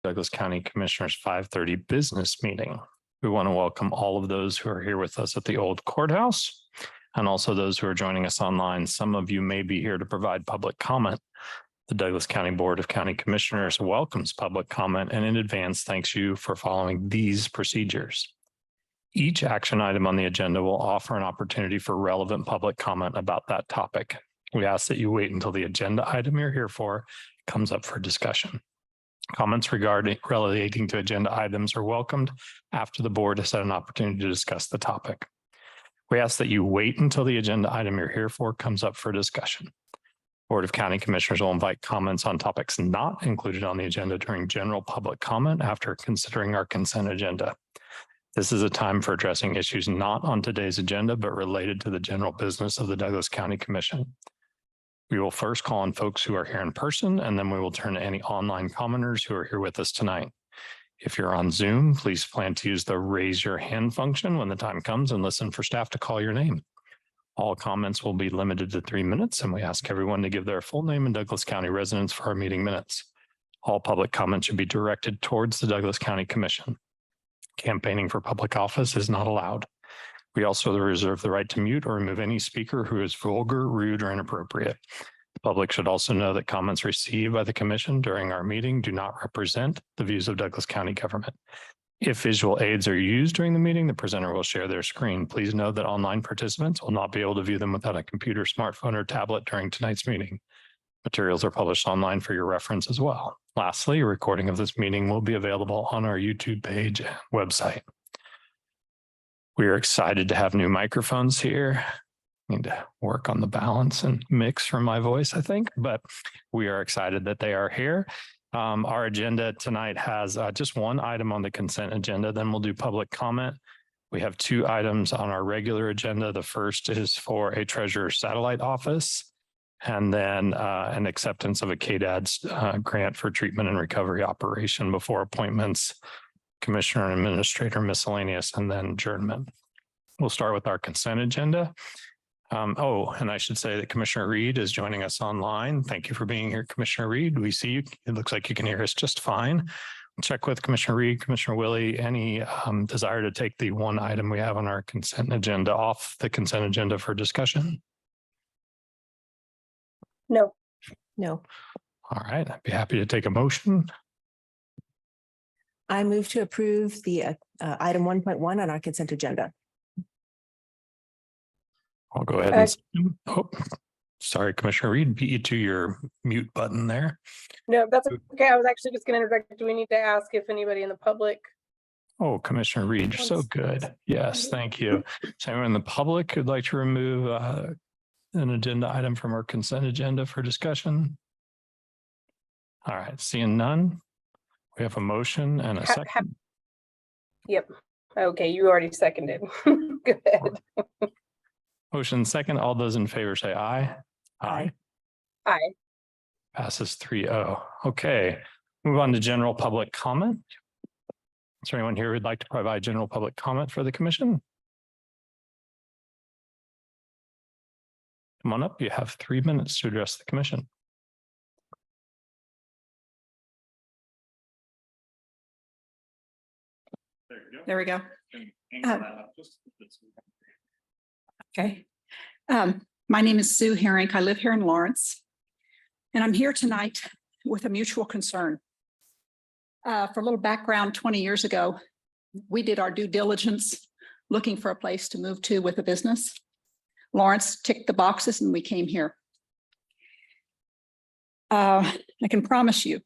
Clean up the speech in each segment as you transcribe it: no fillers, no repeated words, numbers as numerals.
Douglas County Commissioners 5:30 business meeting. We want to welcome all of those who are here with us at the old courthouse and also those who are joining us online. Some of you may be here to provide public comment. The Douglas County Board of County Commissioners welcomes public comment and in advance thanks you for following these procedures. Each action item on the agenda will offer an opportunity for relevant public comment about that topic. We ask that you wait until the agenda item you're here for comes up for discussion. Comments relating to agenda items are welcomed after the board has had an opportunity to discuss the topic. We ask that you wait until the agenda item you're here for comes up for discussion. Board of County Commissioners will invite comments on topics not included on the agenda during general public comment after considering our consent agenda. This is a time for addressing issues not on today's agenda, but related to the general business of the Douglas County Commission. We will first call on folks who are here in person, and then we will turn to any online commenters who are here with us tonight. If you're on Zoom, please plan to use the raise your hand function when the time comes and listen for staff to call your name. All comments will be limited to 3 minutes, and we ask everyone to give their full name and Douglas County residence for our meeting minutes. All public comments should be directed towards the Douglas County Commission. Campaigning for public office is not allowed. We also reserve the right to mute or remove any speaker who is vulgar, rude, or inappropriate. The public should also know that comments received by the commission during our meeting do not represent the views of Douglas County government. If visual aids are used during the meeting, the presenter will share their screen. Please know that online participants will not be able to view them without a computer, smartphone, or tablet during tonight's meeting. Materials are published online for your reference as well. Lastly, a recording of this meeting will be available on our YouTube page and website. We are excited to have new microphones here. Need to work on the balance and mix from my voice, I think, but we are excited that they are here. Our agenda tonight has just one item on the consent agenda, then we'll do public comment. We have 2 items on our regular agenda. The first is for a treasurer satellite office, and then an acceptance of a KDAD's grant for treatment and recovery operation before appointments, commissioner and administrator miscellaneous, and then adjournment. We'll start with our consent agenda. And I should say that Commissioner Reed is joining us online. Thank you for being here, Commissioner Reed. We see you. It looks like you can hear us just fine. Check with Commissioner Reed, Commissioner Willie, any desire to take the one item we have on our consent agenda off the consent agenda for discussion? No. All right, I'd be happy to take a motion. I move to approve the item 1.1 on our consent agenda. I'll go ahead and, sorry, Commissioner Reed, beat you to your mute button there. No, that's okay. I was actually just going to interject. Do we need to ask if anybody in the public? Oh, Commissioner Reed, you're so good. Yes, thank you. So anyone in the public who'd like to remove an agenda item from our consent agenda for discussion? All right, seeing none, we have a motion and a second. Yep. Okay, you already seconded. Go ahead. Motion second. All those in favor say aye. Aye. Aye. Passes 3-0. Okay, move on to general public comment. Is there anyone here who'd like to provide general public comment for the commission? Come on up. You have 3 minutes to address the commission. There we go. Okay. My name is Sue Herink. I live here in Lawrence, and I'm here tonight with a mutual concern. For a little background, 20 years ago, we did our due diligence looking for a place to move to with a business. Lawrence ticked the boxes and we came here. I can promise you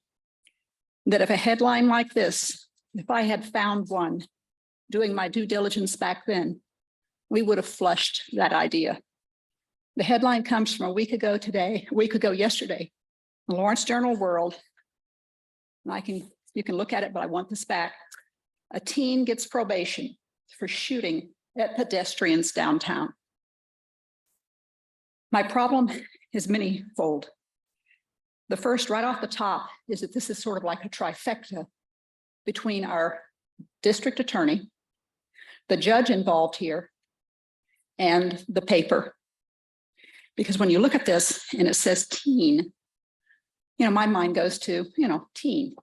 that if a headline like this, if I had found one doing my due diligence back then, we would have flushed that idea. The headline comes from a week ago yesterday, the Lawrence Journal World. And you can look at it, but I want this back. A teen gets probation for shooting at pedestrians downtown. My problem is many-fold. The first, right off the top, is that this is sort of like a trifecta between our district attorney, the judge involved here, and the paper. Because when you look at this and it says teen, my mind goes to, teen.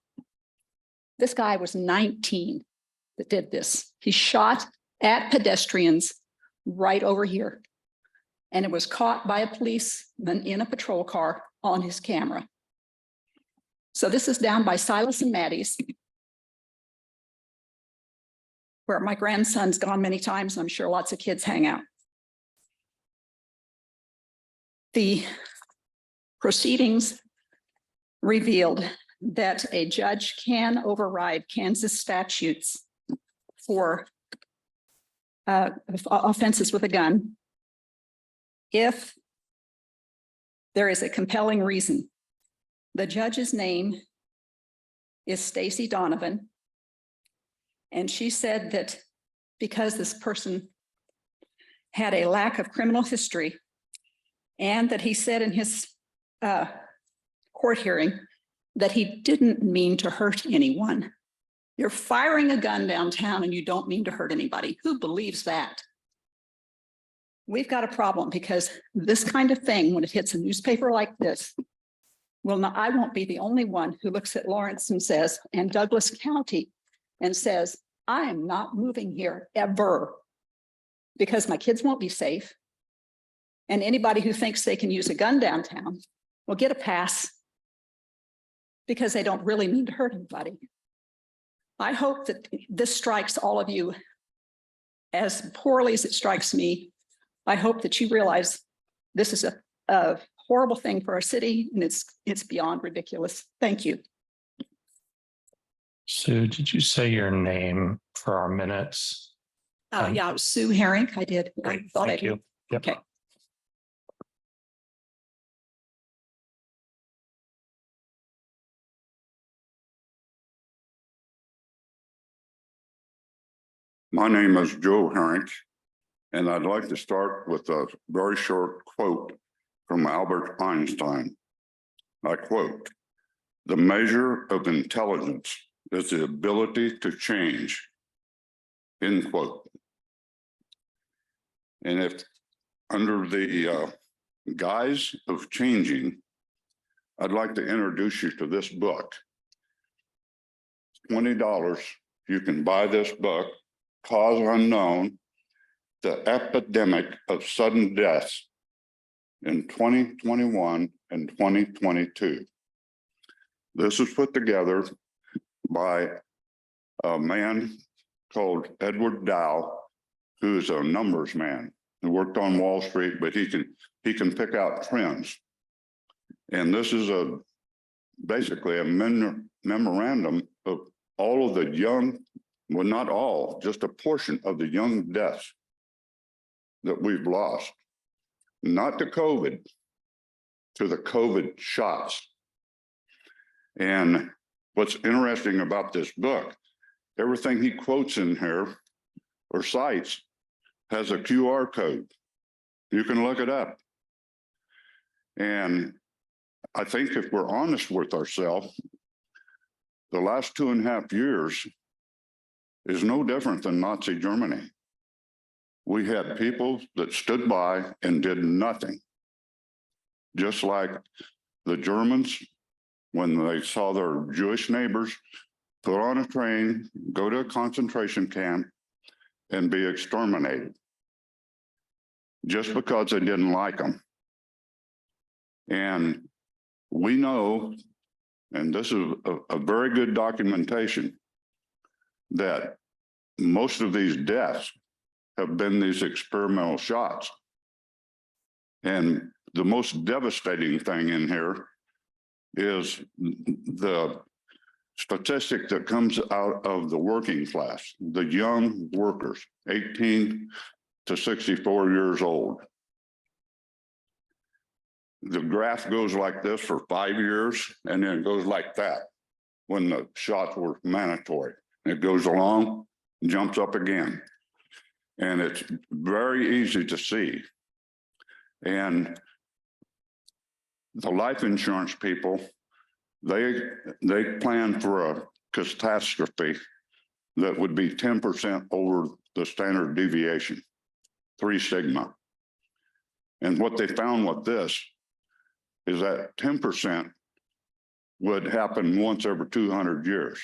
This guy was 19 that did this. He shot at pedestrians right over here. And it was caught by a policeman in a patrol car on his camera. So this is down by Silas and Maddie's, where my grandson's gone many times. I'm sure lots of kids hang out. The proceedings revealed that a judge can override Kansas statutes for offenses with a gun if there is a compelling reason. The judge's name is Stacy Donovan. And she said that because this person had a lack of criminal history, and that he said in his court hearing that he didn't mean to hurt anyone. You're firing a gun downtown and you don't mean to hurt anybody. Who believes that? We've got a problem because this kind of thing, when it hits a newspaper like this, I won't be the only one who looks at Lawrence and says, and Douglas County, and says, I am not moving here ever because my kids won't be safe. And anybody who thinks they can use a gun downtown will get a pass because they don't really mean to hurt anybody. I hope that this strikes all of you as poorly as it strikes me. I hope that you realize this is a horrible thing for our city, and it's beyond ridiculous. Thank you. Sue, did you say your name for our minutes? Yeah, it was Sue Herring. I did. Great, I thought thank you. Yep. Okay. My name is Joe Herring, and I'd like to start with a very short quote from Albert Einstein. I quote, "The measure of intelligence is the ability to change," end quote. And if under the guise of changing, I'd like to introduce you to this book. $20, you can buy this book, Cause Unknown, The Epidemic of Sudden Deaths in 2021 and 2022. This was put together by a man called Edward Dow, who's a numbers man who worked on Wall Street, but he can pick out trends. And this is basically a memorandum of all of the young, well, not all, just a portion of the young deaths that we've lost, not to COVID, to the COVID shots. And what's interesting about this book, everything he quotes in here or cites has a QR code. You can look it up. And I think if we're honest with ourselves, the last 2.5 years is no different than Nazi Germany. We had people that stood by and did nothing. Just like the Germans, when they saw their Jewish neighbors put on a train, go to a concentration camp, and be exterminated, just because they didn't like them. And we know, and this is a very good documentation, that most of these deaths have been these experimental shots. And the most devastating thing in here is the statistic that comes out of the working class, the young workers, 18 to 64 years old. The graph goes like this for 5 years, and then it goes like that when the shots were mandatory. It goes along, jumps up again. And it's very easy to see. And the life insurance people, they plan for a catastrophe that would be 10% over the standard deviation, 3 sigma. And what they found with this is that 10% would happen once every 200 years.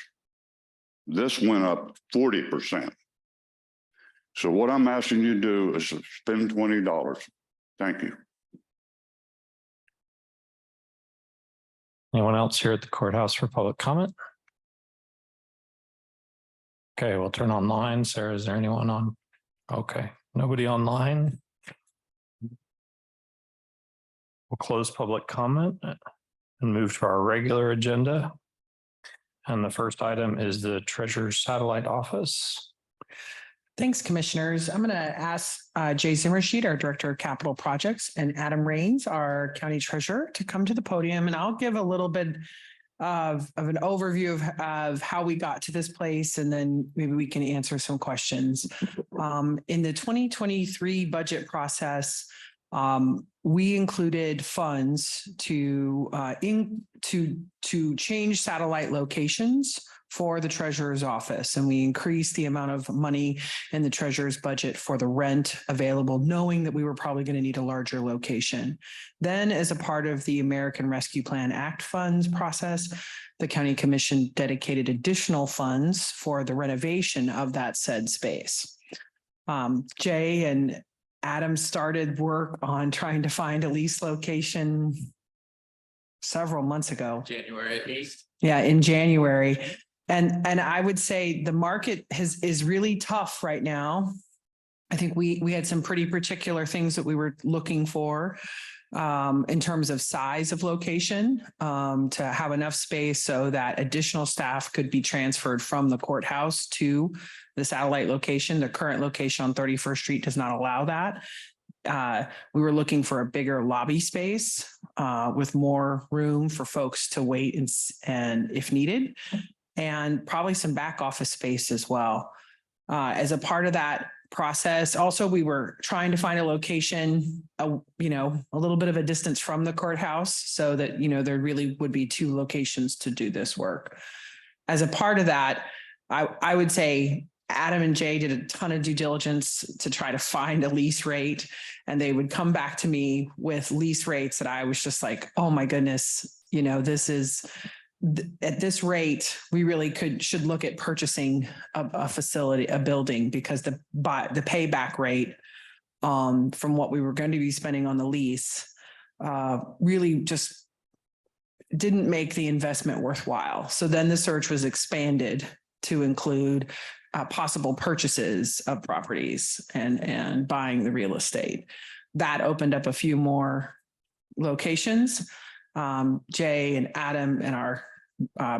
This went up 40%. So what I'm asking you to do is to spend $20. Thank you. Anyone else here at the courthouse for public comment? Okay, we'll turn online. Sarah, is there anyone on? Okay, nobody online. We'll close public comment and move to our regular agenda. And the first item is the Treasurer's Satellite Office. Thanks, Commissioners. I'm going to ask Jay Zimmershed, our Director of Capital Projects, and Adam Rains, our County Treasurer, to come to the podium, and I'll give a little bit of an overview of how we got to this place, and then maybe we can answer some questions. In the 2023 budget process, we included funds to change satellite locations for the treasurer's office. And we increased the amount of money in the treasurer's budget for the rent available, knowing that we were probably going to need a larger location. Then, as a part of the American Rescue Plan Act funds process, the County Commission dedicated additional funds for the renovation of that said space. Jay and Adam started work on trying to find a lease location several months ago. January 8th. Yeah, in January. And I would say the market is really tough right now. I think we had some pretty particular things that we were looking for in terms of size of location, to have enough space so that additional staff could be transferred from the courthouse to the satellite location. The current location on 31st Street does not allow that. We were looking for a bigger lobby space with more room for folks to wait and if needed, and probably some back office space as well. As a part of that process, also, we were trying to find a location, a little bit of a distance from the courthouse so that, there really would be two locations to do this work. As a part of that, I would say Adam and Jay did a ton of due diligence to try to find a lease rate, and they would come back to me with lease rates that I was just like, oh my goodness, this is at this rate, we really should look at purchasing a facility, a building, because the payback rate from what we were going to be spending on the lease really just didn't make the investment worthwhile. So then the search was expanded to include possible purchases of properties and buying the real estate. That opened up a few more locations. Jay and Adam and our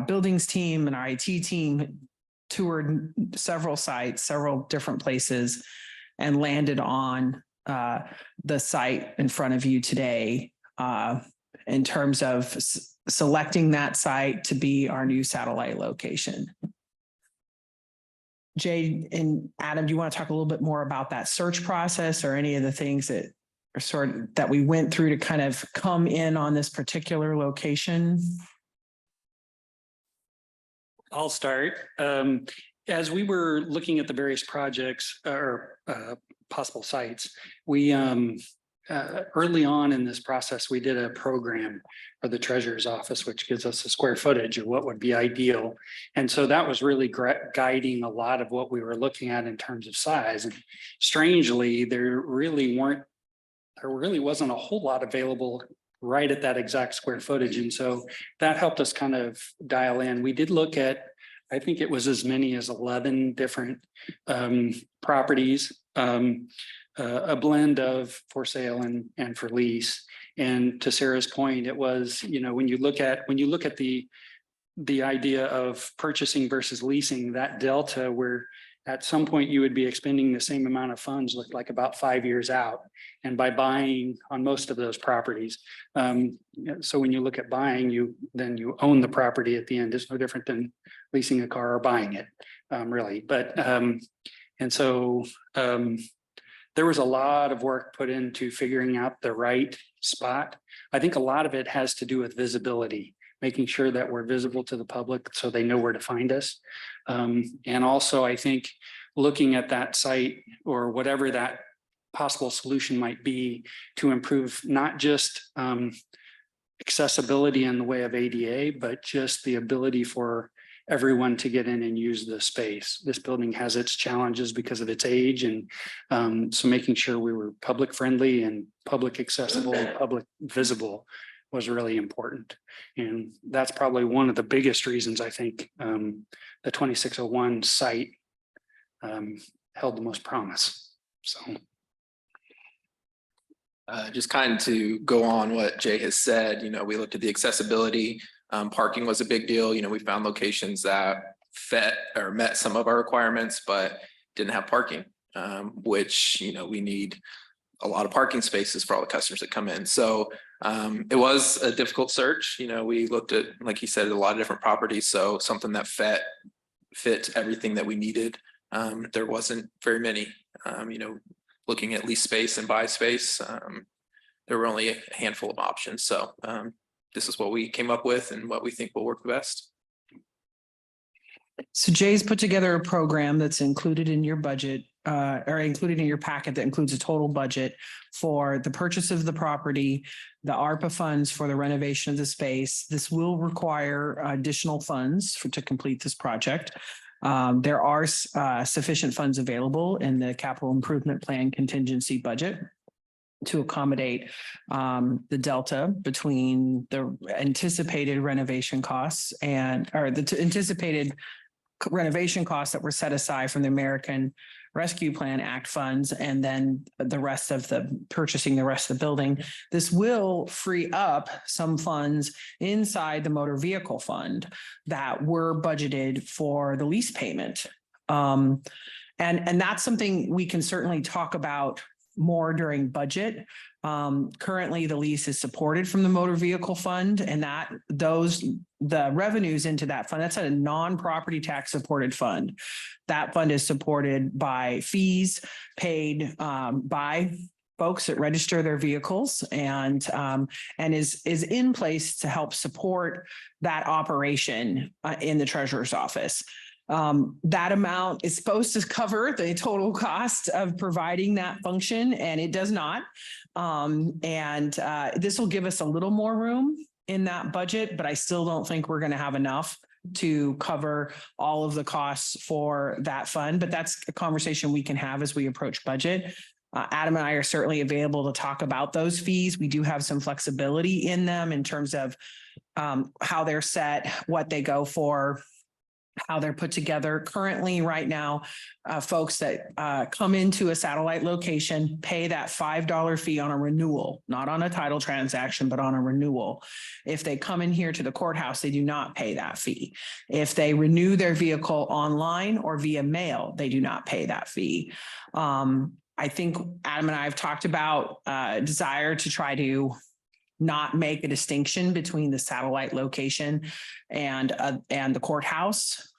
buildings team and our IT team toured several sites, several different places, and landed on the site in front of you today in terms of selecting that site to be our new satellite location. Jay and Adam, do you want to talk a little bit more about that search process or any of the things that that we went through to kind of come in on this particular location? I'll start. As we were looking at the various projects or possible sites, we early on in this process, we did a program for the treasurer's office, which gives us a square footage of what would be ideal. And so that was really guiding a lot of what we were looking at in terms of size. And strangely, there really wasn't a whole lot available right at that exact square footage. And so that helped us kind of dial in. We did look at, I think it was as many as 11 different properties, a blend of for sale and for lease. And to Sarah's point, it was, when you look at the idea of purchasing versus leasing, that delta where at some point you would be expending the same amount of funds looked like about 5 years out. And by buying on most of those properties. So when you look at buying, you own the property at the end. It's no different than leasing a car or buying it, really. But and so there was a lot of work put into figuring out the right spot. I think a lot of it has to do with visibility, making sure that we're visible to the public so they know where to find us. And also, I think looking at that site or whatever that possible solution might be to improve not just accessibility in the way of ADA, but just the ability for everyone to get in and use the space. This building has its challenges because of its age, and so making sure we were public friendly and public accessible, public visible was really important. And that's probably one of the biggest reasons I think the 2601 site held the most promise. So. Just kind of to go on what Jay has said, we looked at the accessibility. Parking was a big deal. We found locations that fit or met some of our requirements, but didn't have parking, which, we need a lot of parking spaces for all the customers that come in. So it was a difficult search. We looked at, like he said, a lot of different properties. So something that fit everything that we needed. There wasn't very many, looking at lease space and buy space. There were only a handful of options. So this is what we came up with and what we think will work the best. So Jay's put together a program that's included in your budget, or included in your packet, that includes a total budget for the purchase of the property, the ARPA funds for the renovation of the space. This will require additional funds to complete this project. There are sufficient funds available in the capital improvement plan contingency budget to accommodate the delta between the anticipated renovation costs or the anticipated renovation costs that were set aside from the American Rescue Plan Act funds, and then the rest of purchasing the rest of the building. This will free up some funds inside the motor vehicle fund that were budgeted for the lease payment. And that's something we can certainly talk about more during budget. Currently, the lease is supported from the motor vehicle fund, and the revenues into that fund, that's a non-property tax supported fund. That fund is supported by fees paid by folks that register their vehicles, and is in place to help support that operation in the treasurer's office. That amount is supposed to cover the total cost of providing that function, and it does not. This will give us a little more room in that budget, but I still don't think we're going to have enough to cover all of the costs for that fund. But that's a conversation we can have as we approach budget. Adam and I are certainly available to talk about those fees. We do have some flexibility in them in terms of how they're set, what they go for, how they're put together. Currently, right now, folks that come into a satellite location pay that $5 fee on a renewal, not on a title transaction, but on a renewal. If they come in here to the courthouse, they do not pay that fee. If they renew their vehicle online or via mail, they do not pay that fee. I think Adam and I have talked about a desire to try to not make a distinction between the satellite location and the courthouse,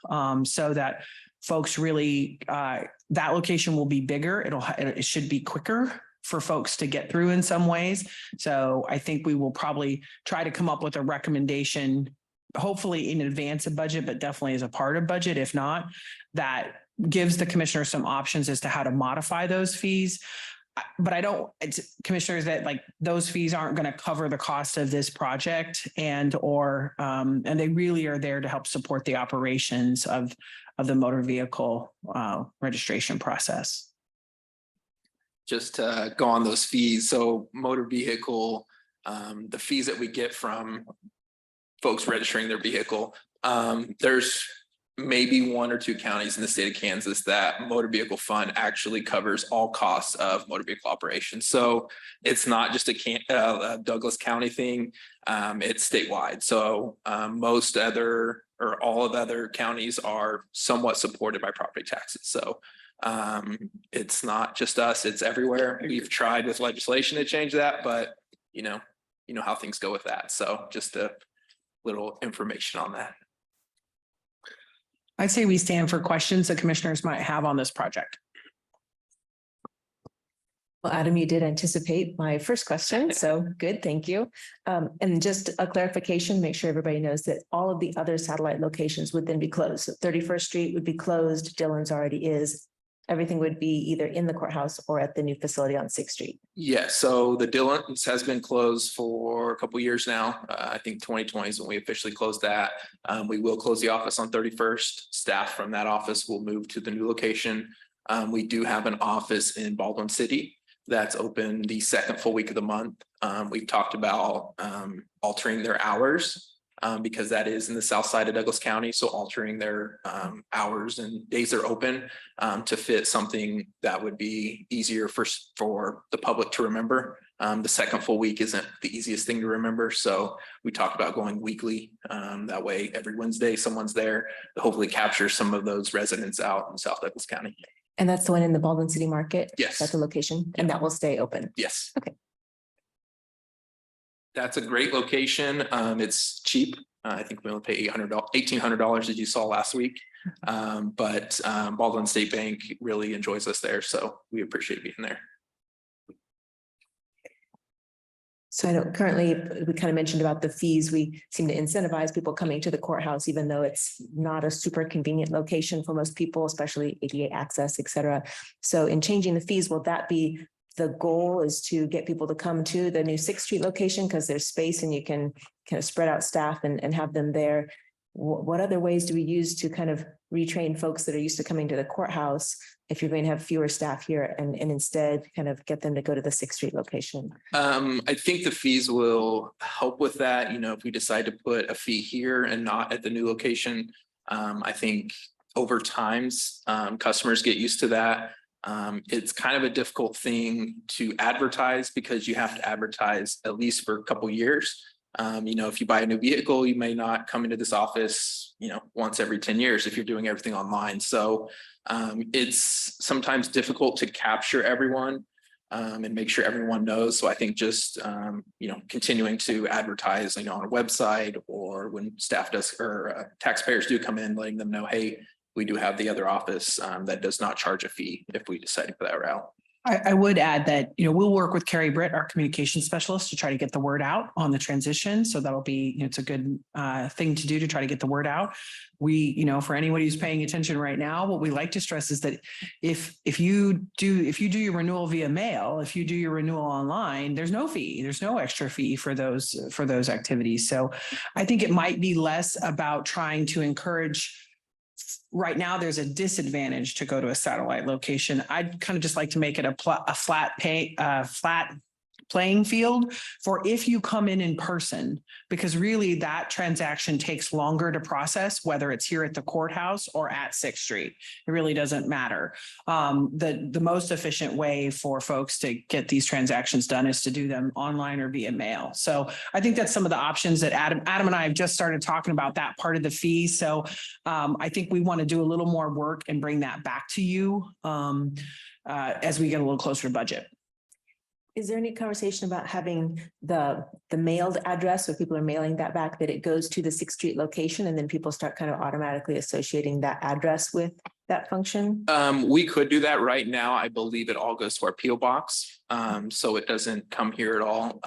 so that folks really, that location will be bigger. It should be quicker for folks to get through in some ways. So I think we will probably try to come up with a recommendation, hopefully in advance of budget, but definitely as a part of budget. If not, that gives the commissioner some options as to how to modify those fees. But commissioners, that like those fees aren't going to cover the cost of this project, and they really are there to help support the operations of the motor vehicle registration process. Just to go on those fees. So motor vehicle, the fees that we get from folks registering their vehicle, there's maybe one or two counties in the state of Kansas that motor vehicle fund actually covers all costs of motor vehicle operations. So it's not just a Douglas County thing, it's statewide. So most other or all of the other counties are somewhat supported by property taxes. So it's not just us, it's everywhere. We've tried with legislation to change that, but you know how things go with that. So just a little information on that. I'd say we stand for questions that commissioners might have on this project. Well, Adam, you did anticipate my first question, so good, thank you. And just a clarification, make sure everybody knows that all of the other satellite locations would then be closed. So 31st Street would be closed, Dillon's already is. everything would be either in the courthouse or at the new facility on Sixth Street. Yeah, so the Dillons has been closed for a couple years now. I think 2020 is when we officially closed that. We will close the office on 31st. Staff from that office will move to the new location. We do have an office in Baldwin City that's open the second full week of the month. We've talked about altering their hours because that is in the south side of Douglas County. So altering their hours and days they're open to fit something that would be easier for the public to remember. The second full week isn't the easiest thing to remember. So we talked about going weekly. That way, every Wednesday, someone's there to hopefully capture some of those residents out in South Douglas County. And that's the one in the Baldwin City Market? Yes. That's the location, and that will stay open? Yes. Okay. That's a great location. It's cheap. I think we only pay $1,800 as you saw last week. But Baldwin State Bank really enjoys us there. So we appreciate being there. So I know currently, we kind of mentioned about the fees. We seem to incentivize people coming to the courthouse, even though it's not a super convenient location for most people, especially ADA access, et cetera. So in changing the fees, will that be the goal, is to get people to come to the new Sixth Street location because there's space and you can kind of spread out staff and have them there? What other ways do we use to kind of retrain folks that are used to coming to the courthouse if you're going to have fewer staff here and instead kind of get them to go to the Sixth Street location? I think the fees will help with that. You know, if we decide to put a fee here and not at the new location, I think over times, customers get used to that. It's kind of a difficult thing to advertise because you have to advertise at least for a couple years. You know, if you buy a new vehicle, you may not come into this office, you know, once every 10 years if you're doing everything online. So it's sometimes difficult to capture everyone and make sure everyone knows. So I think just, you know, continuing to advertise, you know, on a website or when staff does or taxpayers do come in, letting them know, hey, we do have the other office that does not charge a fee if we decide to go that route. I would add that, you know, we'll work with Carrie Britt, our communication specialist, to try to get the word out on the transition. So that'll be, you know, it's a good thing to do to try to get the word out. We, you know, for anybody who's paying attention right now, what we like to stress is that if you do your renewal via mail, if you do your renewal online, there's no fee, there's no extra fee for those activities. So I think it might be less about trying to encourage. Right now, there's a disadvantage to go to a satellite location. I'd kind of just like to make it a flat playing field for if you come in person, because really that transaction takes longer to process, whether it's here at the courthouse or at Sixth Street. It really doesn't matter. The most efficient way for folks to get these transactions done is to do them online or via mail. So I think that's some of the options that Adam and I have just started talking about, that part of the fee. So I think we want to do a little more work and bring that back to you as we get a little closer to budget. Is there any conversation about having the mailed address, so people are mailing that back, that it goes to the Sixth Street location and then people start kind of automatically associating that address with that function? We could do that right now. I believe it all goes to our PO box. So it doesn't come here at all.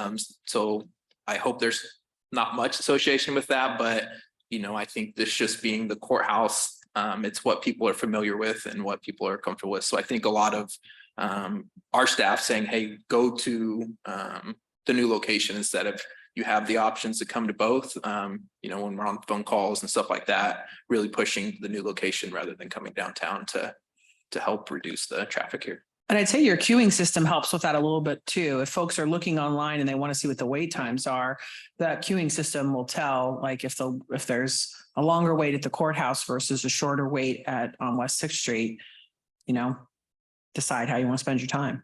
So I hope there's not much association with that, but you know, I think this just being the courthouse, it's what people are familiar with and what people are comfortable with. So I think a lot of our staff saying, hey, go to the new location instead of you have the options to come to both, you know, when we're on phone calls and stuff like that, really pushing the new location rather than coming downtown to help reduce the traffic here. And I'd say your queuing system helps with that a little bit too. If folks are looking online and they want to see what the wait times are, that queuing system will tell, like if there's a longer wait at the courthouse versus a shorter wait on West Sixth Street, you know, decide how you want to spend your time.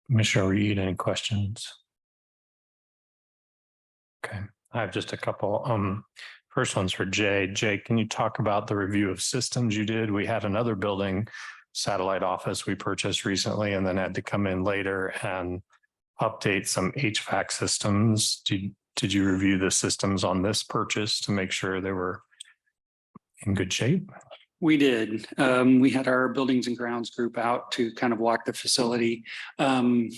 Commissioner Reed, any questions? Okay, I have just a couple. First one's for Jay. Jay, can you talk about the review of systems you did? We had another building satellite office we purchased recently and then had to come in later and update some HVAC systems. Did you review the systems on this purchase to make sure they were in good shape? We did. We had our buildings and grounds group out to kind of walk the facility. And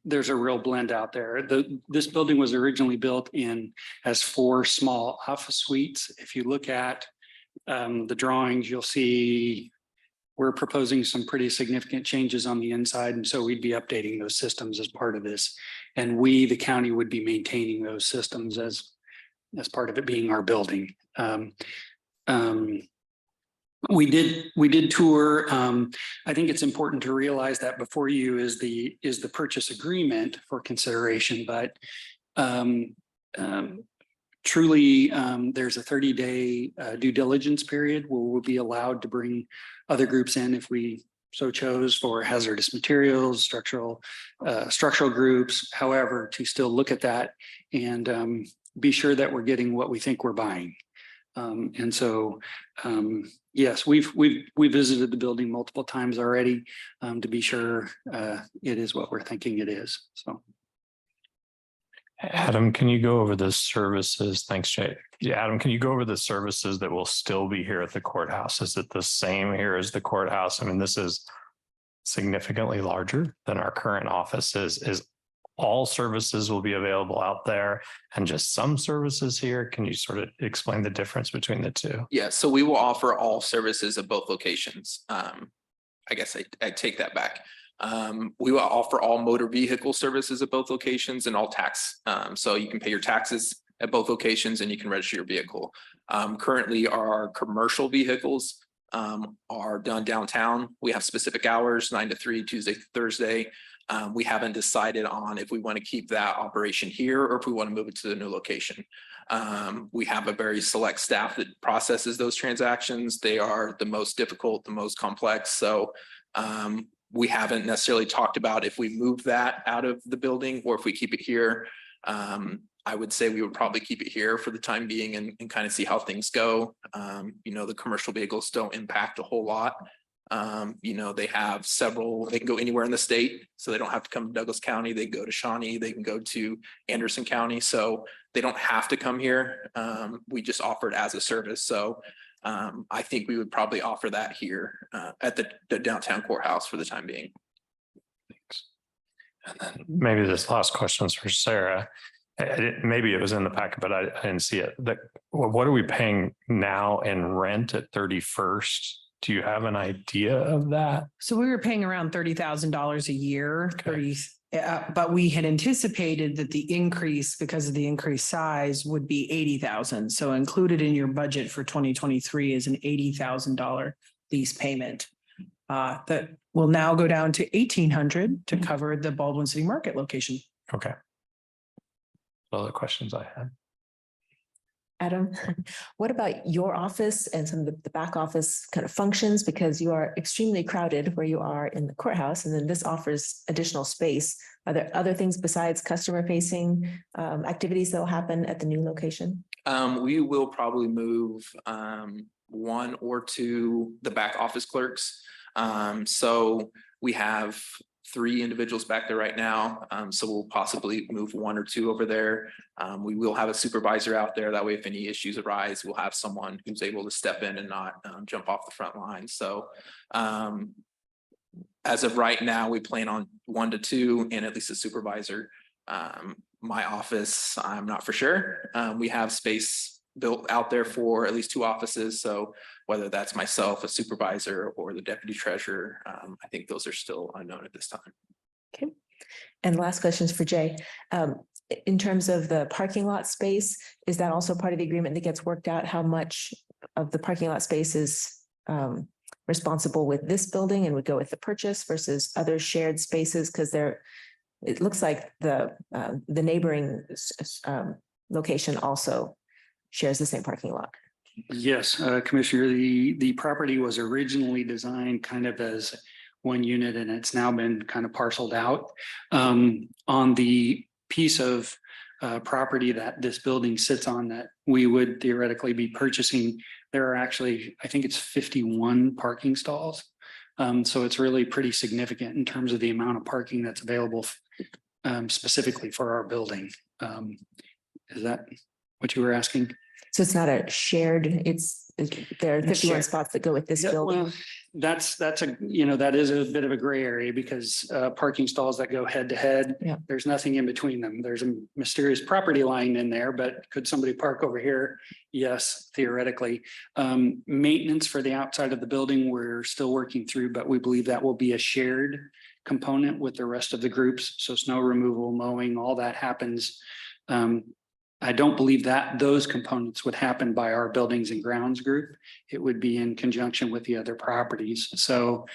there's a real blend out there. This building was originally built as 4 small office suites. If you look at the drawings, you'll see we're proposing some pretty significant changes on the inside. And so we'd be updating those systems as part of this. And we, the county, would be maintaining those systems as part of it being our building. We did tour. I think it's important to realize that before you is the purchase agreement for consideration, but truly, there's a 30-day due diligence period where we'll be allowed to bring other groups in if we so chose for hazardous materials, structural groups, however, to still look at that and be sure that we're getting what we think we're buying. And so, yes, we've visited the building multiple times already to be sure it is what we're thinking it is. So. Adam, can you go over the services? Thanks, Jay. Yeah, Adam, can you go over the services that will still be here at the courthouse? Is it the same here as the courthouse? I mean, this is significantly larger than our current office is. All services will be available out there and just some services here. Can you sort of explain the difference between the two? Yeah, so we will offer all services at both locations. I guess I take that back. We will offer all motor vehicle services at both locations and all tax. So you can pay your taxes at both locations and you can register your vehicle. Currently, our commercial vehicles are done downtown. We have specific hours, 9 to 3, Tuesday to Thursday. We haven't decided on if we want to keep that operation here or if we want to move it to the new location. We have a very select staff that processes those transactions. They are the most difficult, the most complex. So we haven't necessarily talked about if we move that out of the building or if we keep it here. I would say we would probably keep it here for the time being and kind of see how things go. The commercial vehicles don't impact a whole lot. They have several, they can go anywhere in the state, so they don't have to come to Douglas County. They can go to Shawnee, they can go to Anderson County, so they don't have to come here. We just offer it as a service. So I think we would probably offer that here at the downtown courthouse for the time being. Thanks. And then maybe this last question is for Sarah. Maybe it was in the packet, but I didn't see it. What are we paying now in rent at 31st? Do you have an idea of that? So we were paying around $30,000 a year, but we had anticipated that the increase because of the increased size would be 80,000. So included in your budget for 2023 is an $80,000 lease payment that will now go down to 1,800 to cover the Baldwin City Market location. Okay. All the questions I had. Adam, what about your office and some of the back office kind of functions? Because you are extremely crowded where you are in the courthouse, and then this offers additional space. Are there other things besides customer facing activities that will happen at the new location? We will probably move 1 or 2 the back office clerks. So we have 3 individuals back there right now. So we'll possibly move 1 or 2 over there. We will have a supervisor out there. That way, if any issues arise, we'll have someone who's able to step in and not jump off the front line. So as of right now, we plan on 1 to 2 and at least a supervisor. My office, I'm not for sure. We have space built out there for at least 2 offices. So whether that's myself, a supervisor, or the deputy treasurer, I think those are still unknown at this time. Okay. And last questions for Jay. In terms of the parking lot space, is that also part of the agreement that gets worked out? How much of the parking lot space is responsible with this building and would go with the purchase versus other shared spaces? Because it looks like the neighboring location also shares the same parking lot. Yes, Commissioner, the property was originally designed kind of as one unit and it's now been kind of parceled out. On the piece of property that this building sits on that we would theoretically be purchasing, there are actually, I think it's 51 parking stalls. So it's really pretty significant in terms of the amount of parking that's available specifically for our building. Is that what you were asking? So it's not a shared, there are 51 Shared. spots that go with this Yeah, building. well, that's that is a bit of a gray area because parking stalls that go head to head. Yeah. There's nothing in between them. There's a mysterious property line in there, but could somebody park over here? Yes, theoretically. Maintenance for the outside of the building, we're still working through, but we believe that will be a shared component with the rest of the groups. So snow removal, mowing, all that happens. I don't believe that those components would happen by our buildings and grounds group. It would be in conjunction with the other properties. So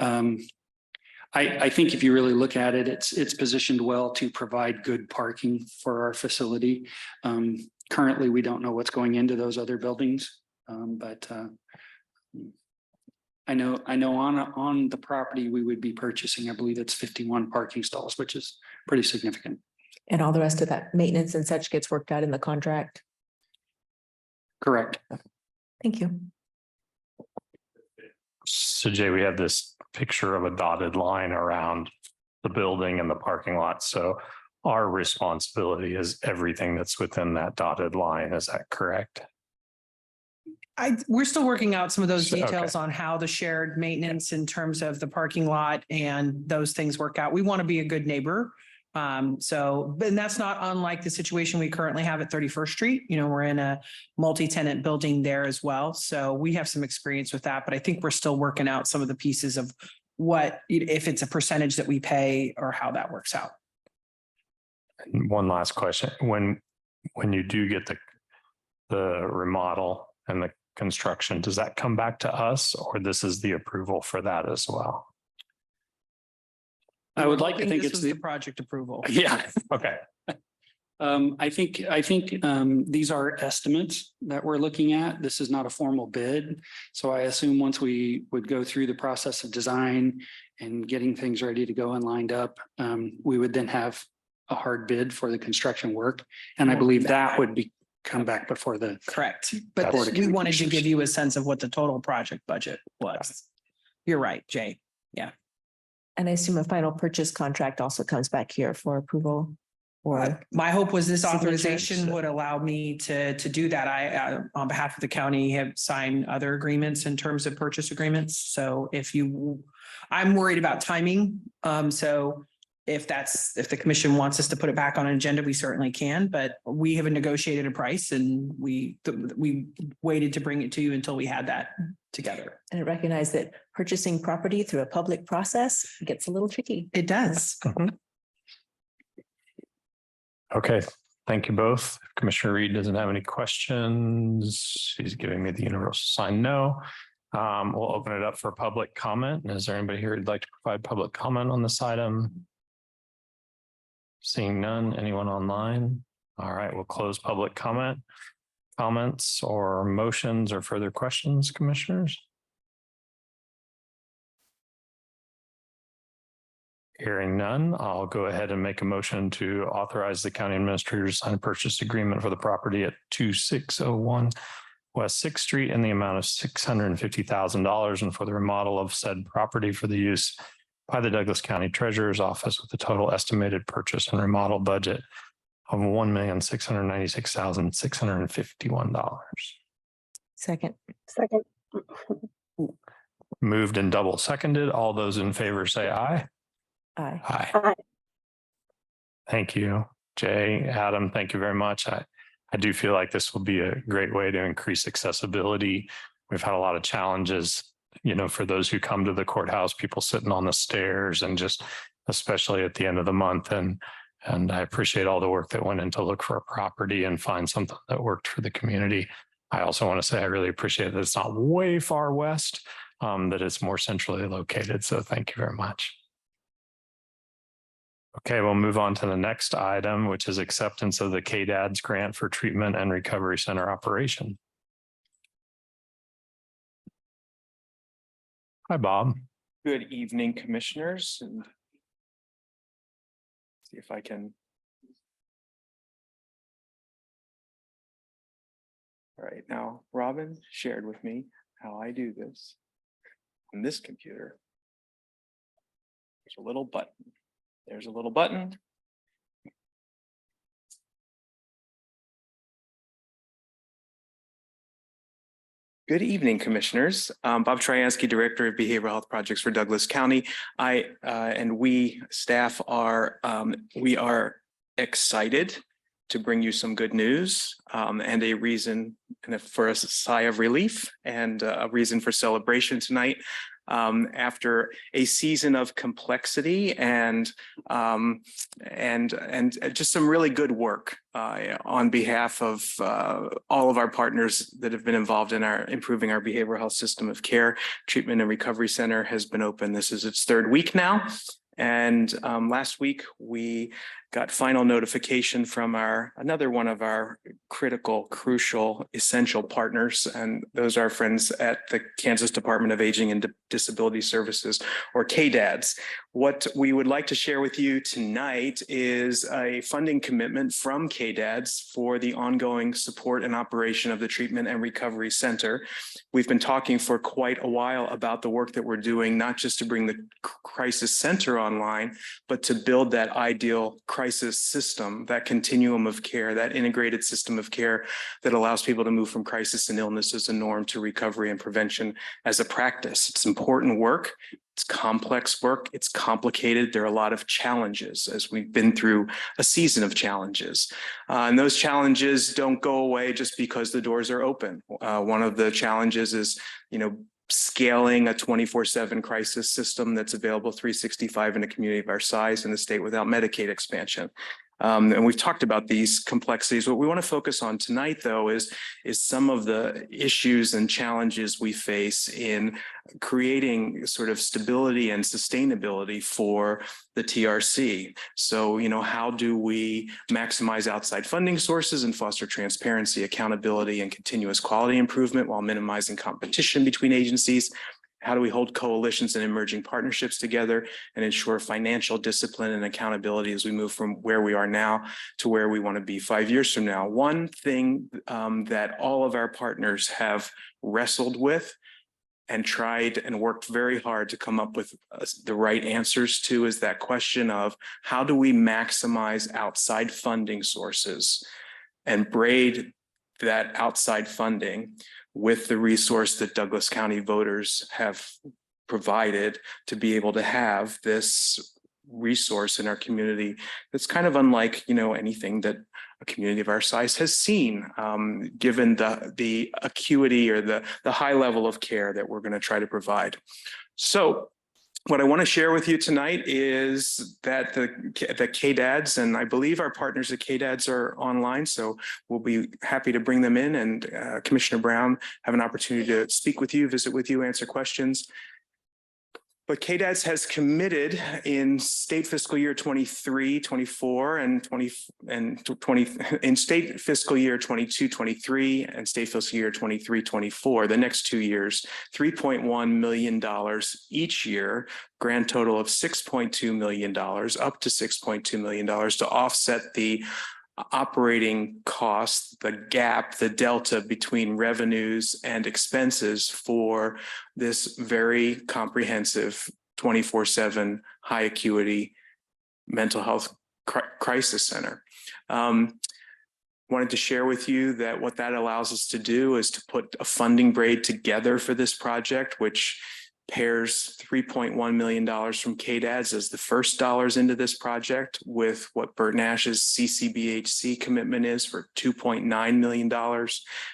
I think if you really look at it, it's positioned well to provide good parking for our facility. Currently, we don't know what's going into those other buildings, but I know on the property we would be purchasing, I believe it's 51 parking stalls, which is pretty significant. And all the rest of that maintenance and such gets worked out in the contract. Correct. Thank you. So Jay, we have this picture of a dotted line around the building and the parking lot. So our responsibility is everything that's within that dotted line. Is that correct? We're still working out some of those Okay. details on how the shared maintenance in terms of the parking lot and those things work out. We want to be a good neighbor. And that's not unlike the situation we currently have at 31st Street. You know, we're in a multi-tenant building there as well. So we have some experience with that, but I think we're still working out some of the pieces of what, if it's a percentage that we pay or how that works out. And one last question. When you do get the remodel and the construction, does that come back to us or this is the approval for that as well? I would like to think This it's was the, project approval. yeah. Okay. I think these are estimates that we're looking at. This is not a formal bid. So I assume once we would go through the process of design and getting things ready to go and lined up, we would then have a hard bid for the construction work. And I believe that would be come back before the, Correct. But Board of we wanted to Commissioners. give you a sense of what the total project budget was. You're right, Jay. And I assume a final purchase contract also comes back here for approval or. My hope was this Signature. authorization would allow me to do that. I, on behalf of the county, have signed other agreements in terms of purchase agreements. So I'm worried about timing. So if the commission wants us to put it back on an agenda, we certainly can, but we have negotiated a price and we waited to bring it to you until we had that together. And I recognize that purchasing property through a public process gets a little tricky. It does. Okay. Thank you both. If Commissioner Reed doesn't have any questions. She's giving me the universal sign no. We'll open it up for public comment. Is there anybody here who'd like to provide public comment on this item? Seeing none, anyone online? All right, we'll close public comment. Comments or motions or further questions, commissioners? Hearing none, I'll go ahead and make a motion to authorize the county administrator to sign a purchase agreement for the property at 2601 West Sixth Street in the amount of $650,000 and for the remodel of said property for the use by the Douglas County Treasurer's Office with a total estimated purchase and remodel budget of $1,696,651. Second. Second. Moved and double seconded. All those in favor say aye. Aye. Aye. Aye. Thank you, Jay, Adam. Thank you very much. I do feel like this will be a great way to increase accessibility. We've had a lot of challenges, for those who come to the courthouse, people sitting on the stairs and just especially at the end of the month. And I appreciate all the work that went into look for a property and find something that worked for the community. I also want to say I really appreciate that it's not way far west, that it's more centrally located. So thank you very much. Okay, we'll move on to the next item, which is acceptance of the KDADS grant for treatment and recovery center operation. Hi, Bob. Good evening, commissioners, and see if I can. All right, now Robin shared with me how I do this on this computer. There's a little button. There's a little button. Good evening, Commissioners. Bob Tryansky, Director of Behavioral Health Projects for Douglas County. And we staff are, we are excited to bring you some good news and a reason for a sigh of relief and a reason for celebration tonight. After a season of complexity and just some really good work on behalf of all of our partners that have been involved in our improving our behavioral health system of care. Treatment and Recovery Center has been open. This is its third week now. And last week, we got final notification from another one of our critical, crucial, essential partners, and those are our friends at the Kansas Department of Aging and Disability Services, or KDADS. What we would like to share with you tonight is a funding commitment from KDADS for the ongoing support and operation of the Treatment and Recovery Center. We've been talking for quite a while about the work that we're doing, not just to bring the crisis center online, but to build that ideal crisis system, that continuum of care, that integrated system of care that allows people to move from crisis and illness as a norm to recovery and prevention as a practice. It's important work. It's complex work. It's complicated. There are a lot of challenges as we've been through a season of challenges. And those challenges don't go away just because the doors are open. One of the challenges is, scaling a 24/7 crisis system that's available 365 in a community of our size in the state without Medicaid expansion. And we've talked about these complexities. What we want to focus on tonight, though, is some of the issues and challenges we face in creating sort of stability and sustainability for the TRC. So, how do we maximize outside funding sources and foster transparency, accountability, and continuous quality improvement while minimizing competition between agencies? How do we hold coalitions and emerging partnerships together and ensure financial discipline and accountability as we move from where we are now to where we want to be 5 years from now? One thing that all of our partners have wrestled with and tried and worked very hard to come up with the right answers to is that question of how do we maximize outside funding sources and braid that outside funding with the resource that Douglas County voters have provided to be able to have this resource in our community that's kind of unlike, anything that a community of our size has seen, given the acuity or the high level of care that we're going to try to provide. So what I want to share with you tonight is that the KDADS, and I believe our partners at KDADS are online, so we'll be happy to bring them in, and Commissioner Brown have an opportunity to speak with you, visit with you, answer questions. But KDADS has committed in state fiscal year 23, 24, and 20 in state fiscal year 22, 23, and state fiscal year 23, 24, the next 2 years, $3.1 million each year, grand total of $6.2 million, up to $6.2 million to offset the operating costs, the gap, the delta between revenues and expenses for this very comprehensive 24/7 high acuity mental health crisis center. Wanted to share with you that what that allows us to do is to put a funding braid together for this project, which pairs $3.1 million from KDADS as the first dollars into this project with what Bert Nash's CCBHC commitment is for $2.9 million.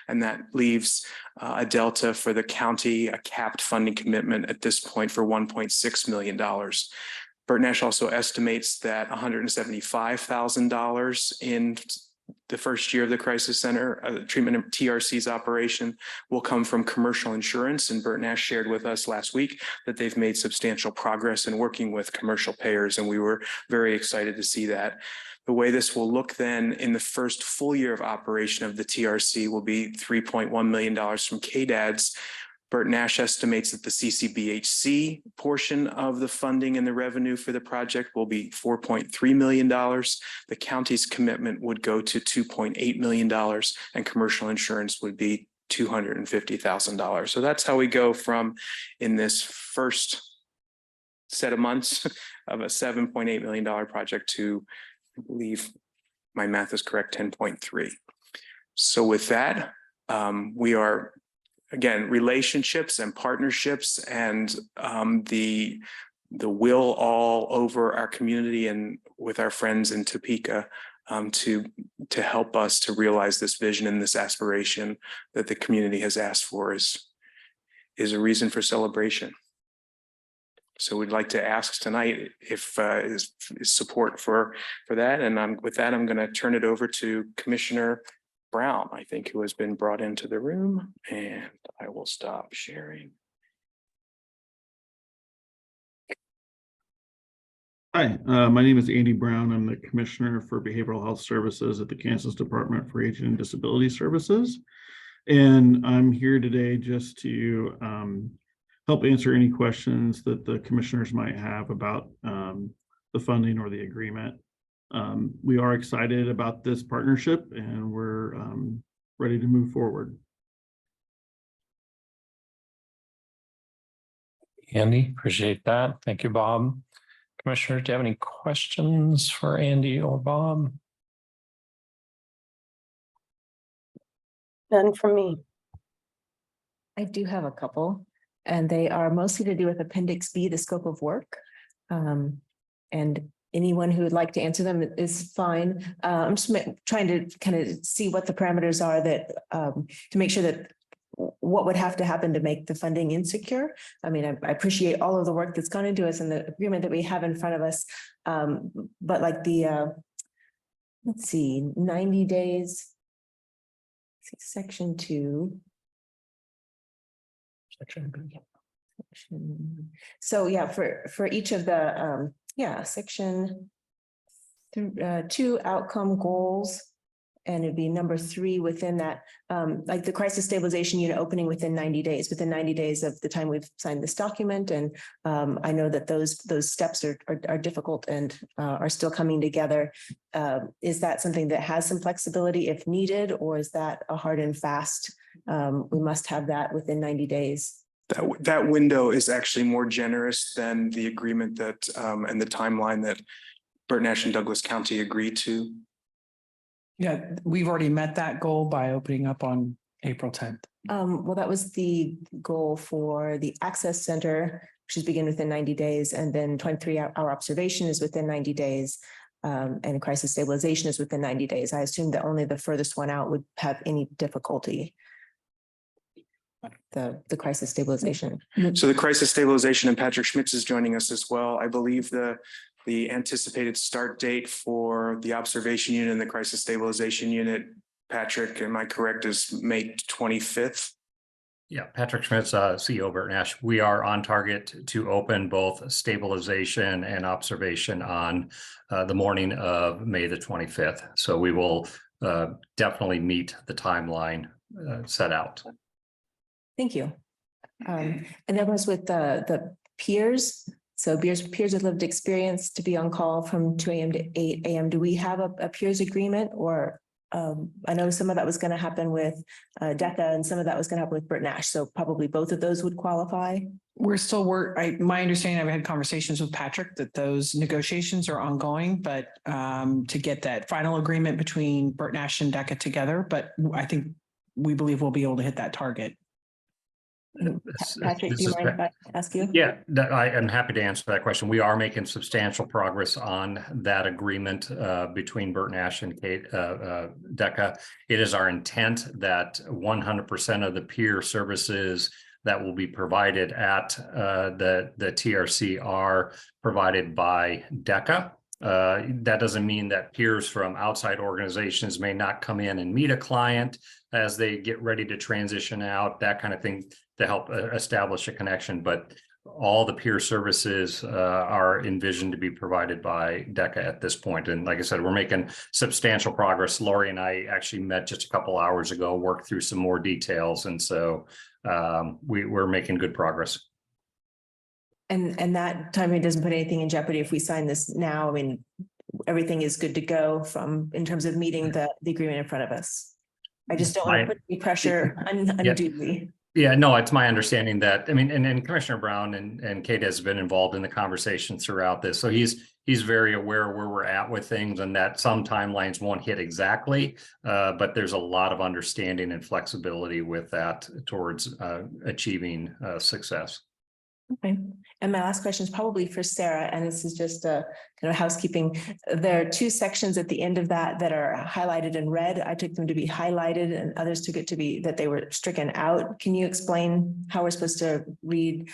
And that leaves a delta for the county, a capped funding commitment at this point for $1.6 million. Bert Nash also estimates that $175,000 in the first year of the crisis center, treatment of TRC's operation will come from commercial insurance. And Bert Nash shared with us last week that they've made substantial progress in working with commercial payers. And we were very excited to see that. The way this will look then in the first full year of operation of the TRC will be $3.1 million from KDADS. Bert Nash estimates that the CCBHC portion of the funding and the revenue for the project will be $4.3 million. The county's commitment would go to $2.8 million, and commercial insurance would be $250,000. So that's how we go from, in this first set of months, of a $7.8 million project to, I believe my math is correct, 10.3. So with that, we are again, relationships and partnerships and the will all over our community and with our friends in Topeka to help us to realize this vision and this aspiration that the community has asked for is a reason for celebration. So we'd like to ask tonight if is support for that. And with that, I'm going to turn it over to Commissioner Brown, I think, who has been brought into the room, and I will stop sharing. Hi, my name is Andy Brown. I'm the Commissioner for Behavioral Health Services at the Kansas Department for Aging and Disability Services. And I'm here today just to help answer any questions that the commissioners might have about the funding or the agreement. We are excited about this partnership and we're ready to move forward. Andy, appreciate that. Thank you, Bob. Commissioner, do you have any questions for Andy or Bob? None from me. I do have a couple, and they are mostly to do with Appendix B, the scope of work. And anyone who would like to answer them is fine. I'm just trying to kind of see what the parameters are that to make sure that what would have to happen to make the funding insecure. I mean, I appreciate all of the work that's gone into us and the agreement that we have in front of us. But like the, let's see, 90 days, section 2. So yeah, for each of the, section 2 outcome goals. And it'd be number 3 within that, like the crisis stabilization unit opening within 90 days, within 90 days of the time we've signed this document. And I know that those steps are difficult and are still coming together. Is that something that has some flexibility if needed, or is that a hard and fast? We must have that within 90 days. That window is actually more generous than the agreement that and the timeline that Burt Nash and Douglas County agreed to. Yeah, we've already met that goal by opening up on April 10th. Well, that was the goal for the access center, which is begin within 90 days, and then 23-hour observation is within 90 days. And crisis stabilization is within 90 days. I assume that only the furthest one out would have any difficulty. The crisis stabilization. So the crisis stabilization, and Patrick Schmitz is joining us as well. I believe the anticipated start date for the observation unit and the crisis stabilization unit, Patrick, am I correct, is May 25th? Yeah, Patrick Schmitz, CEO Burt Nash. We are on target to open both stabilization and observation on the morning of May the 25th. So we will definitely meet the timeline set out. Thank you. And that was with the peers. So peers with lived experience to be on call from 2 a.m. to 8 a.m. Do we have a peers agreement, or I know some of that was going to happen with DECA and some of that was going to happen with Burt Nash. So probably both of those would qualify. We're still my understanding, I've had conversations with Patrick that those negotiations are ongoing, but to get that final agreement between Burt Nash and DECA together, but I think we believe we'll be able to hit that target. Patrick, do you mind if I ask you? Yeah, I am happy to answer that question. We are making substantial progress on that agreement between Burt Nash and DECA. It is our intent that 100% of the peer services that will be provided at the TRC are provided by DECA. That doesn't mean that peers from outside organizations may not come in and meet a client as they get ready to transition out, that kind of thing, to help establish a connection. But all the peer services are envisioned to be provided by DECA at this point. And like I said, we're making substantial progress. Lori and I actually met just a couple hours ago, worked through some more details. And so we're making good progress. And that timing doesn't put anything in jeopardy if we sign this now. I mean, everything is good to go in terms of meeting the agreement in front of us. I just don't want to put any pressure unduly. Yeah, no, it's my understanding that, I mean, and Commissioner Brown and Kate has been involved in the conversation throughout this. So he's very aware where we're at with things and that some timelines won't hit exactly. But there's a lot of understanding and flexibility with that towards achieving success. Okay, and my last question is probably for Sarah, and this is just a kind of housekeeping. There are two sections at the end of that are highlighted in red. I took them to be highlighted and others took it to be that they were stricken out. Can you explain how we're supposed to read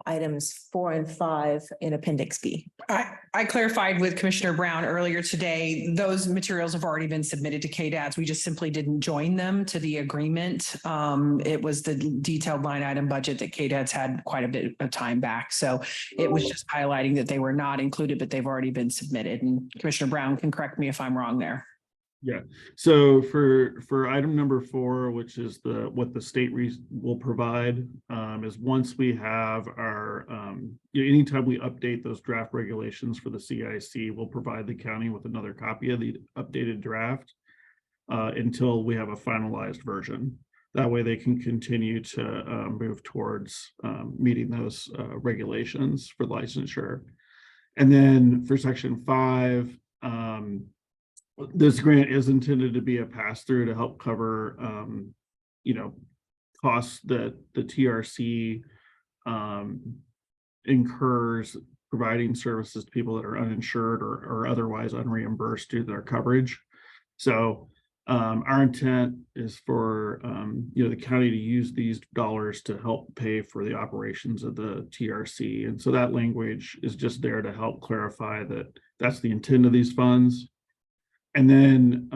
items 4 and 5 in Appendix B? I clarified with Commissioner Brown earlier today, those materials have already been submitted to KDADS. We just simply didn't join them to the agreement. It was the detailed line item budget that KDADS had quite a bit of time back. So it was just highlighting that they were not included, but they've already been submitted. And Commissioner Brown can correct me if I'm wrong there. Yeah, so for item number 4, which is what the state will provide, is once we have our, anytime we update those draft regulations for the CIC, we'll provide the county with another copy of the updated draft until we have a finalized version. That way they can continue to move towards meeting those regulations for licensure. And then for section 5, this grant is intended to be a pass-through to help cover, costs that the TRC incurs providing services to people that are uninsured or otherwise unreimbursed due to their coverage. So our intent is for, the county to use these dollars to help pay for the operations of the TRC. And so that language is just there to help clarify that that's the intent of these funds. And then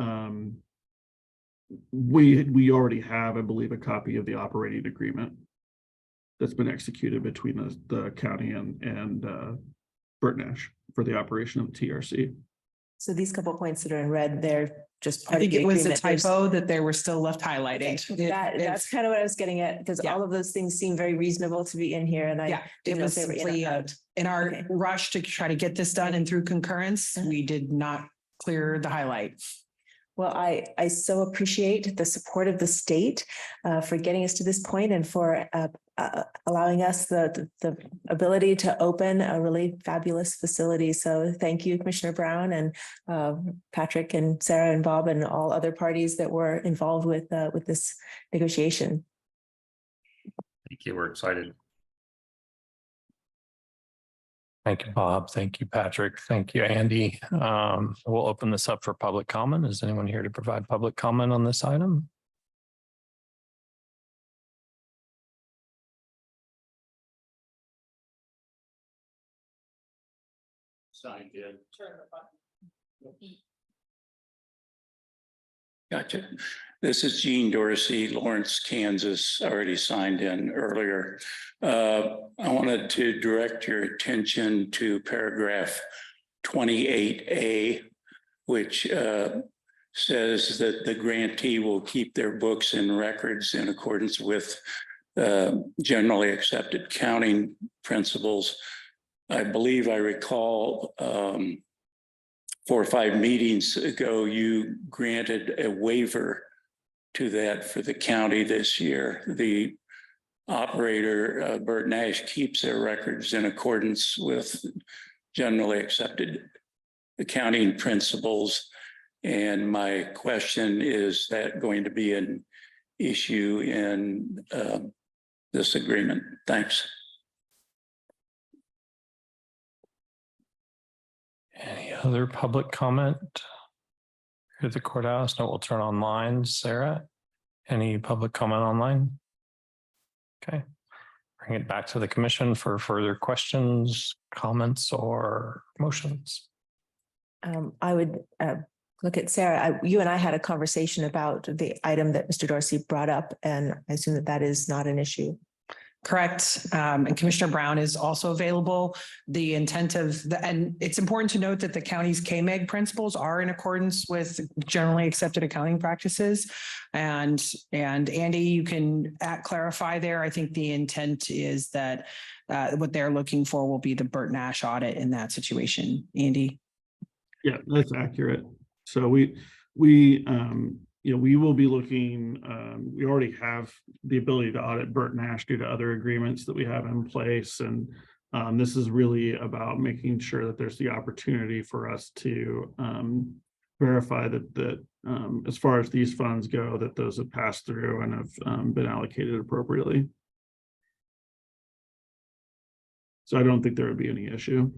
we already have, I believe, a copy of the operating agreement that's been executed between the county and Burton Nash for the operation of the TRC. So these couple points that are in red, they're just I part of think the it was a agreement. There's- typo that they were still left highlighted. That's kind of what I was getting at, because Yeah. all of those things seem very reasonable to be in here, and I Yeah, it didn't know was if they were in simply or out. in our Okay. rush to try to get this done and through concurrence, we did not clear the highlight. Well, I so appreciate the support of the state for getting us to this point and for allowing us the ability to open a really fabulous facility. So thank you, Commissioner Brown and Patrick and Sarah and Bob and all other parties that were involved with this negotiation. Thank you. We're excited. Thank you, Bob. Thank you, Patrick. Thank you, Andy. We'll open this up for public comment. Is anyone here to provide public comment on this item? Signed in. Gotcha. This is Gene Dorsey, Lawrence, Kansas, already signed in earlier. I wanted to direct your attention to paragraph 28A, which says that the grantee will keep their books and records in accordance with generally accepted accounting principles. I believe I recall 4 or 5 meetings ago, you granted a waiver to that for the county this year. The operator, Burton Nash, keeps their records in accordance with generally accepted accounting principles. And my question, is that going to be an issue in this agreement? Thanks. Any other public comment? Here at the courthouse? No, we'll turn online. Sarah, any public comment online? Okay. Bring it back to the commission for further questions, comments, or motions. I would look at Sarah. You and I had a conversation about the item that Mr. Dorsey brought up, and I assume that that is not an issue. Correct. And Commissioner Brown is also available. The intent of and it's important to note that the county's KMEG principles are in accordance with generally accepted accounting practices. And Andy, you can clarify there. I think the intent is that what they're looking for will be the Burton Nash audit in that situation. Andy? Yeah, that's accurate. So we we will be looking, we already have the ability to audit Burton Ash due to other agreements that we have in place. And this is really about making sure that there's the opportunity for us to verify that as far as these funds go, that those have passed through and have been allocated appropriately. So I don't think there would be any issue.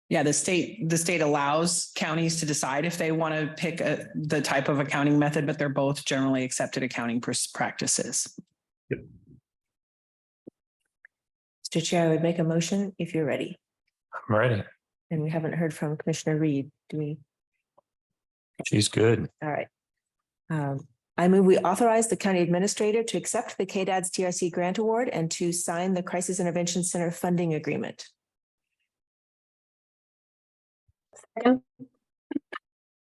Yeah, the state allows counties to decide if they want to pick the type of accounting method, but they're both generally accepted accounting practices. Mr. Chair, I would make a motion if you're ready. I'm ready. And we haven't heard from Commissioner Reed. Do we? She's good. All right. I move we authorize the county administrator to accept the KDAD's TRC grant award and to sign the Crisis Intervention Center funding agreement.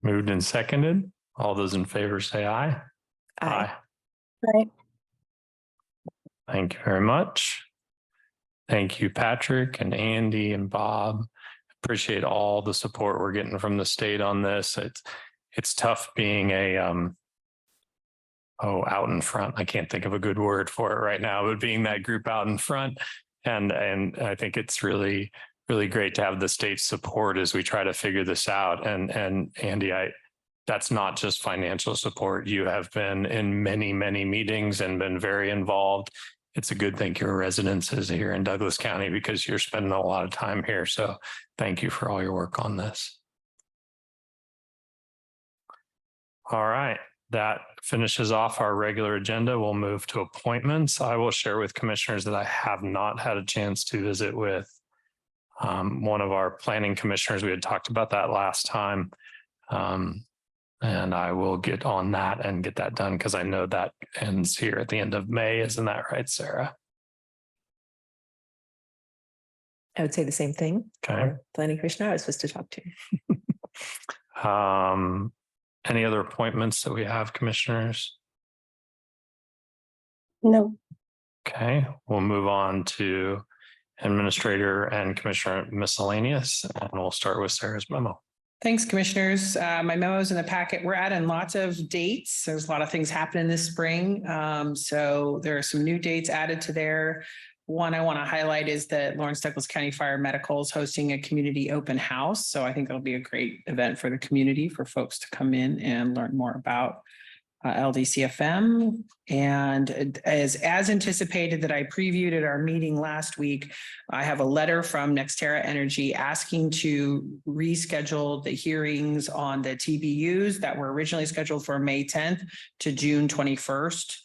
Moved and seconded. All those in favor say aye. Aye. Right. Thank you very much. Thank you, Patrick and Andy and Bob. Appreciate all the support we're getting from the state on this. It's tough being out in front. I can't think of a good word for it right now, but being that group out in front. And I think it's really great to have the state's support as we try to figure this out. And Andy, that's not just financial support. You have been in many, many meetings and been very involved. It's a good thing your residence is here in Douglas County because you're spending a lot of time here. So thank you for all your work on this. All right, that finishes off our regular agenda. We'll move to appointments. I will share with commissioners that I have not had a chance to visit with one of our planning commissioners. We had talked about that last time. And I will get on that and get that done because I know that ends here at the end of May. Isn't that right, Sarah? I would say the same thing. Okay. Planning commissioner I was supposed to talk to. Any other appointments that we have, commissioners? No. Okay, we'll move on to administrator and commissioner miscellaneous, and we'll start with Sarah's memo. Thanks, commissioners. My memo's in the packet. We're adding lots of dates. There's a lot of things happening this spring. So there are some new dates added to there. One I want to highlight is that Lawrence Douglas County Fire Medical is hosting a community open house. So I think it'll be a great event for the community for folks to come in and learn more about LDCFM. And as anticipated that I previewed at our meeting last week, I have a letter from NextEra Energy asking to reschedule the hearings on the TBUs that were originally scheduled for May 10th to June 21st.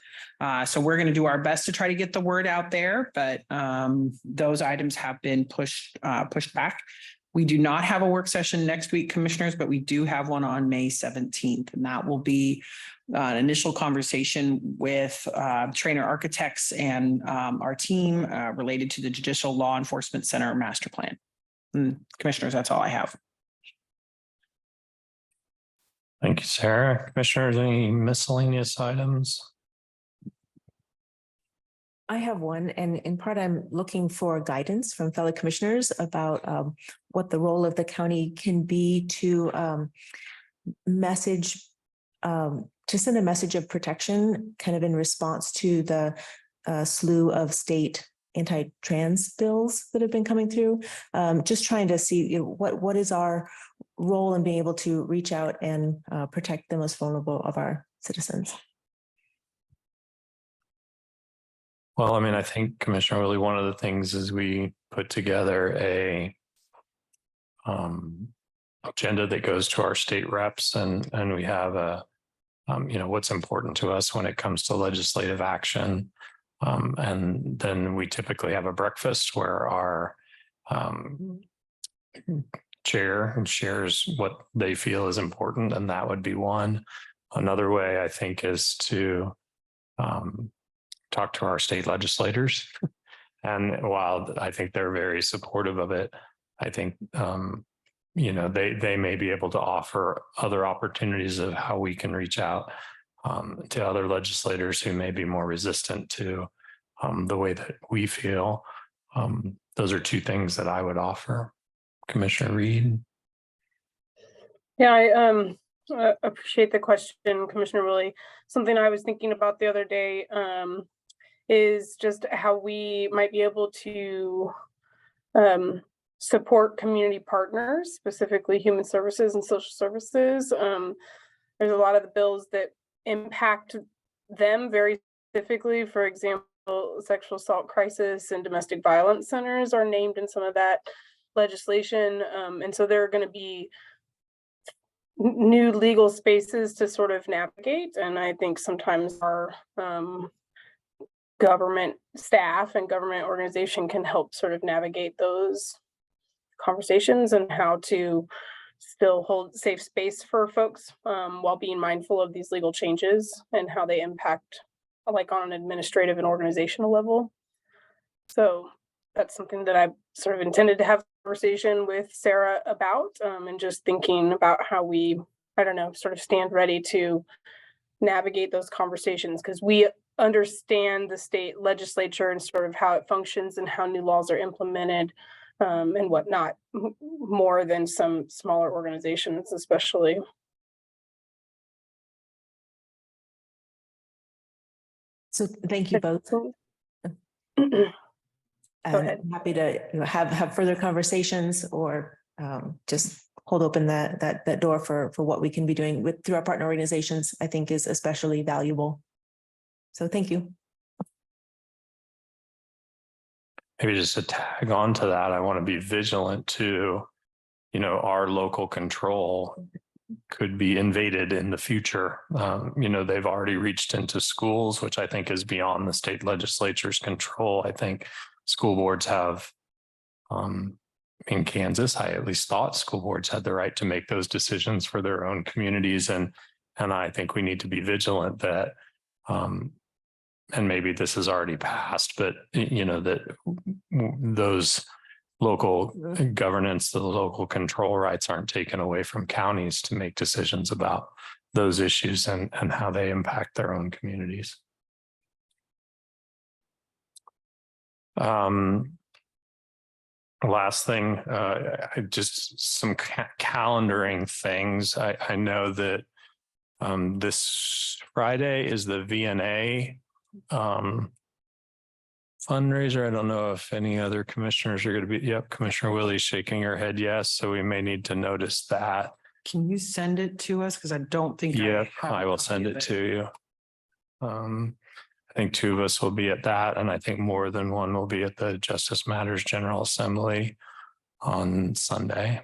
So we're going to do our best to try to get the word out there, but those items have been pushed back. We do not have a work session next week, commissioners, but we do have one on May 17th, and that will be an initial conversation with Trainer Architects and our team related to the Judicial Law Enforcement Center Master Plan. Commissioners, that's all I have. Thank you, Sarah. Commissioners, any miscellaneous items? I have one, and in part, I'm looking for guidance from fellow commissioners about what the role of the county can be to send a message of protection, kind of in response to the slew of state anti-trans bills that have been coming through. Just trying to see what is our role in being able to reach out and protect the most vulnerable of our citizens. Well, I mean, I think Commissioner Willie, one of the things is we put together a agenda that goes to our state reps, and we have a what's important to us when it comes to legislative action. And then we typically have a breakfast where our chair shares what they feel is important, and that would be one. Another way, I think, is to talk to our state legislators. And while I think they're very supportive of it, I think, they may be able to offer other opportunities of how we can reach out to other legislators who may be more resistant to the way that we feel. Those are two things that I would offer. Commissioner Reed. Yeah, Appreciate the question, Commissioner Willie. Something I was thinking about the other day is just how we might be able to support community partners, specifically human services and social services. There's a lot of the bills that impact them very specifically. For example, sexual assault crisis and domestic violence centers are named in some of that legislation. And so there are going to be new legal spaces to sort of navigate. And I think sometimes our government staff and government organization can help sort of navigate those conversations and how to still hold safe space for folks while being mindful of these legal changes and how they impact like on an administrative and organizational level. So that's something that I sort of intended to have a conversation with Sarah about and just thinking about how we, I don't know, sort of stand ready to navigate those conversations because we understand the state legislature and sort of how it functions and how new laws are implemented and whatnot more than some smaller organizations, especially. So thank you both. ahead. I'm happy to have further conversations or just hold open that door for what we can be doing through our partner organizations, I think is especially valuable. So thank you. Maybe just to tag on to that, I want to be vigilant to, our local control could be invaded in the future. They've already reached into schools, which I think is beyond the state legislature's control. I think school boards have, in Kansas, I at least thought school boards had the right to make those decisions for their own communities. And I think we need to be vigilant that, and maybe this has already passed, but that those local governance, the local control rights aren't taken away from counties to make decisions about those issues and how they impact their own communities. Last thing, just some calendaring things. I know that this Friday is the VNA fundraiser. I don't know if any other commissioners are going to be. Yep, Commissioner Willie's shaking her head yes, so we may need to notice that. Can you send it to us? Because I don't think. Yeah, have I a will copy send of it to you. I think 2 of us will be at that, and I think more than one will be at the Justice Matters General Assembly on Sunday.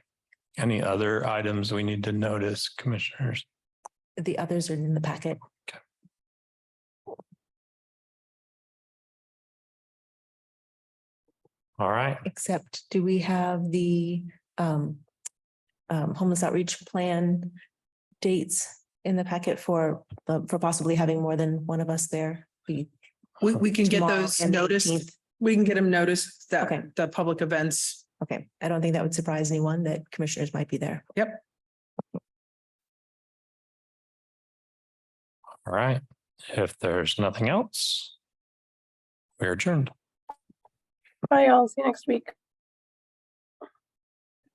Any other items we need to notice, commissioners? The others are in the packet. Okay. All right. Except, do we have the homeless outreach plan dates in the packet for possibly having more than one of us there? We can get Tomorrow those and the noticed. 18th. We can get them noticed Okay. that the public events. Okay, I don't think that would surprise anyone that commissioners might be there. Yep. All right. If there's nothing else, we're adjourned. Bye, y'all. See you next week.